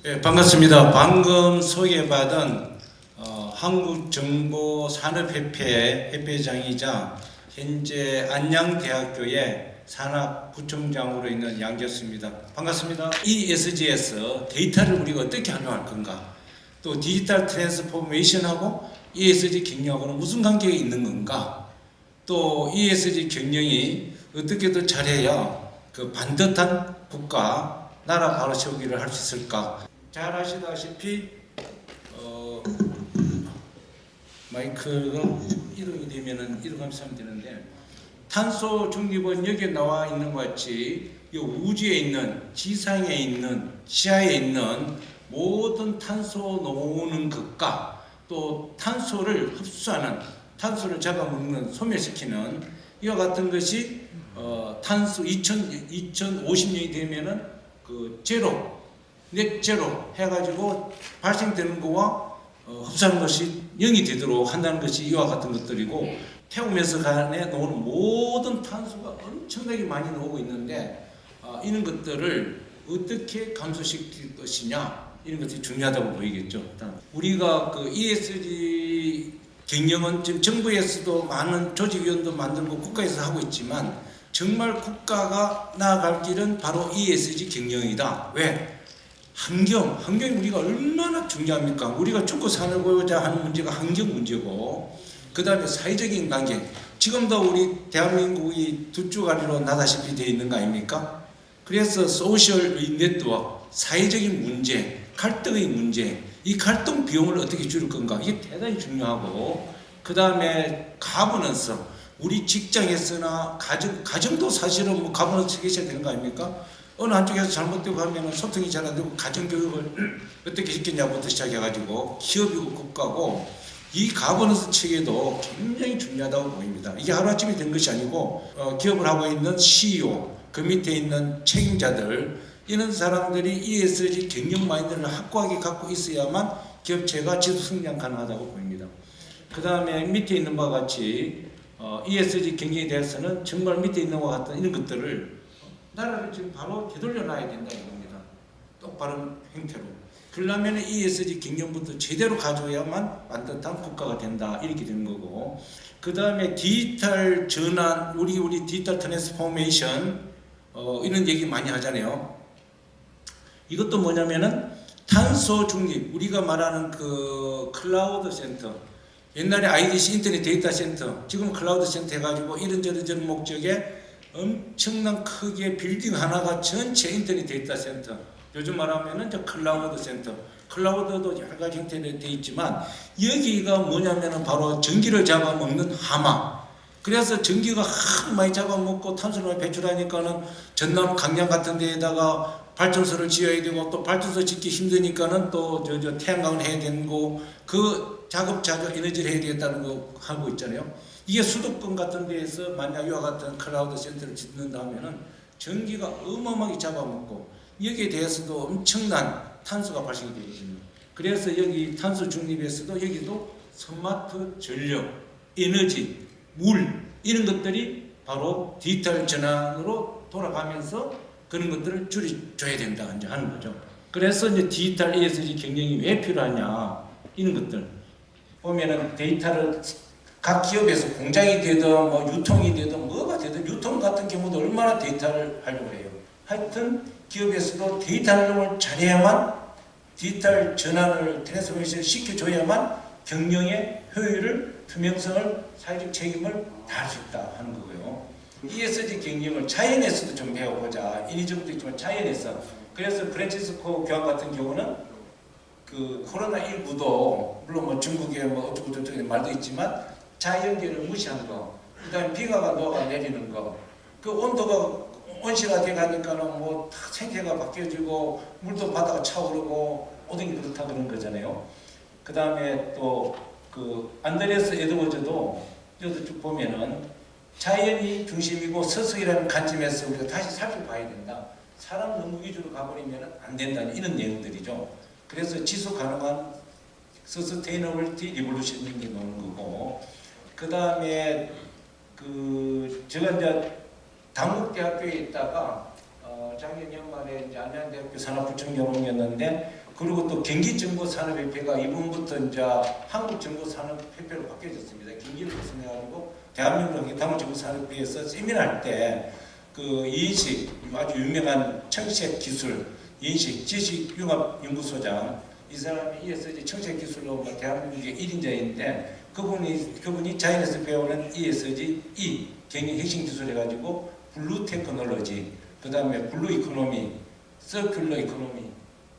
네, 반갑습니다. 방금 소개받은 한국정보산업협회 협회장이자 현재 안양대학교의 산학부총장으로 있는 양교수입니다. 반갑습니다. ESG에서 데이터를 우리가 어떻게 활용할 건가? 또 디지털 트랜스포메이션하고 ESG 경영하고는 무슨 관계가 있는 건가? 또 ESG 경영이 어떻게 더 잘해야 그 반듯한 국가, 나라 바로 세우기를 할 수 있을까? 잘 아시다시피 마이크가 이동이 되면은 이동하면서 하면 되는데, 탄소 중립은 여기에 나와 있는 것 같이 이 우주에 있는, 지상에 있는, 지하에 있는 모든 탄소 놓는 것과 또 탄소를 흡수하는, 탄소를 잡아먹는, 소멸시키는 이와 같은 것이 탄소 2050년이 되면은 그 제로, 넷제로 해가지고 발생되는 거와 흡수하는 것이 0이 되도록 한다는 것이 이와 같은 것들이고, 태우면서 간에 나오는 모든 탄소가 엄청나게 많이 나오고 있는데 이런 것들을 어떻게 감소시킬 것이냐, 이런 것이 중요하다고 보이겠죠. 우리가 그 ESG 경영은 지금 정부에서도 많은 조직위원도 만들고 국가에서 하고 있지만, 정말 국가가 나아갈 길은 바로 ESG 경영이다. 왜? 환경이 우리가 얼마나 중요합니까? 우리가 죽고 살고자 하는 문제가 환경 문제고, 그 다음에 사회적인 관계. 지금도 우리 대한민국이 두 주가리로 나다시피 되어 있는 거 아닙니까? 그래서 소셜 네트워크, 사회적인 문제, 갈등의 문제, 이 갈등 비용을 어떻게 줄일 건가, 이게 대단히 중요하고, 그 다음에 가버넌스, 우리 직장에서나 가정도 사실은 뭐 가버넌스 체계셔야 되는 거 아닙니까? 어느 한쪽에서 잘못되고 하면 소통이 잘 안 되고 가정교육을 어떻게 시켰냐부터 시작해가지고 기업이고 국가고, 이 가버넌스 체계도 굉장히 중요하다고 보입니다. 이게 하루아침에 된 것이 아니고 기업을 하고 있는 CEO, 그 밑에 있는 책임자들, 이런 사람들이 ESG 경영 마인드를 확고하게 갖고 있어야만 기업체가 지속 성장 가능하다고 보입니다. 그 다음에 밑에 있는 바와 같이 ESG 경영에 대해서는 정말 밑에 있는 것과 같은 이런 것들을 나라를 지금 바로 되돌려 놔야 된다 이겁니다. 똑바른 행태로. 그러려면 ESG 경영부터 제대로 가져야만 반듯한 국가가 된다, 이렇게 되는 거고, 그 다음에 디지털 전환, 우리 디지털 트랜스포메이션, 이런 얘기 많이 하잖아요. 이것도 뭐냐면은 탄소 중립, 우리가 말하는 그 클라우드 센터, 옛날에 IDC 인터넷 데이터 센터, 지금 클라우드 센터 해가지고 이런저런 목적에 엄청난 크게 빌딩 하나가 전체 인터넷 데이터 센터, 요즘 말하면은 저 클라우드 센터, 클라우드도 여러 가지 형태로 되어 있지만, 여기가 뭐냐면은 바로 전기를 잡아먹는 하마. 그래서 전기가 하도 많이 잡아먹고 탄소를 많이 배출하니까는 전남 강양 같은 데에다가 발전소를 지어야 되고, 또 발전소 짓기 힘드니까는 또 저 태양광을 해야 되고, 그 자급자족 에너지를 해야 되겠다는 거 하고 있잖아요. 이게 수도권 같은 데에서 만약 이와 같은 클라우드 센터를 짓는다면은 전기가 어마어마하게 잡아먹고, 여기에 대해서도 엄청난 탄소가 발생이 되거든요. 그래서 여기 탄소 중립에서도 여기도 스마트 전력, 에너지, 물, 이런 것들이 바로 디지털 전환으로 돌아가면서 그런 것들을 줄여줘야 된다 이제 하는 거죠. 그래서 이제 디지털 ESG 경영이 왜 필요하냐, 이런 것들 보면은 데이터를 각 기업에서 공장이 되든 뭐 유통이 되든 뭐가 되든, 유통 같은 경우도 얼마나 데이터를 활용을 해요. 하여튼 기업에서도 데이터 활용을 잘해야만, 디지털 전환을 트랜스포메이션을 시켜줘야만 경영의 효율을, 투명성을, 사회적 책임을 다할 수 있다 하는 거고요. ESG 경영을 자연에서도 좀 배워보자. 인위적으로 있지만 자연에서. 그래서 프란치스코 교황 같은 경우는 그 코로나19도 물론 뭐 중국에 뭐 어쩌고 저쩌고 말도 있지만 자연계를 무시한 거, 그 다음에 비가 녹아 내리는 거, 그 온도가 온실화돼 가니까는 뭐 생태가 바뀌어지고 물도 바다가 차오르고 모든 게 그렇다 그런 거잖아요. 그 다음에 또 그 안드레스 에드워즈도 여기서 쭉 보면은 자연이 중심이고 서서히라는 관점에서 우리가 다시 살펴봐야 된다. 사람 너무 위주로 가버리면 안 된다는 이런 내용들이죠. 그래서 지속 가능한 서스테이너블티 리볼루션이 나오는 거고, 그 다음에 그 제가 이제 당국대학교에 있다가 작년 연말에 이제 안양대학교 산업부총장이었는데, 그 그리고 또 경기정보산업협회가 이번부터 이제 한국정보산업협회로 바뀌어졌습니다. 경기를 구성해가지고 대한민국 한국정보산업협회에서 세미나할 때 그 이인식 아주 유명한 청색기술 이인식 지식융합연구소장 이 사람이 ESG 청색기술로 대한민국의 1인자인데 그분이 자연에서 배우는 ESG 경영 핵심 기술 해가지고 블루 테크놀로지 그 다음에 블루 이코노미 서큘러 이코노미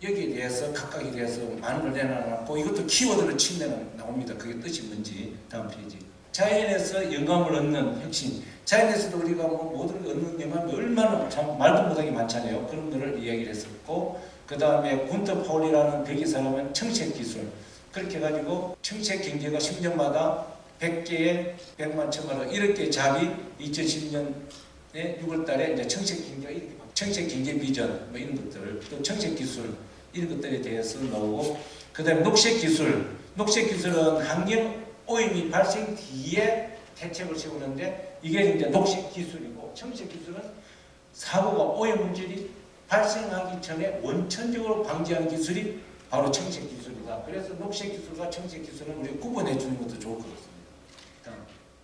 여기에 대해서 각각에 대해서 많은 걸 내놔놨고 이것도 키워드로 치면 나옵니다. 그게 뜻이 뭔지 다음 페이지. 자연에서 영감을 얻는 혁신. 자연에서도 우리가 뭐 모든 걸 얻는 영감이 얼마나 참 말도 못하게 많잖아요. 그런 거를 이야기를 했었고 그 다음에 군터 파울이라는 벨기에 사람은 청색기술 그렇게 해가지고 청색경제가 10년마다 100개의 100만 1000만 이렇게 잡이 2010년에 6월달에 이제 청색경제가 이렇게 청색경제 비전 뭐 이런 것들 또 청색기술 이런 것들에 대해서 나오고 그 다음에 녹색기술 녹색기술은 환경 오염이 발생 뒤에 대책을 세우는데 이게 이제 녹색기술이고 청색기술은 사고가 오염 물질이 발생하기 전에 원천적으로 방지하는 기술이 바로 청색기술이다. 그래서 녹색기술과 청색기술은 우리가 구분해 주는 것도 좋을 것 같습니다.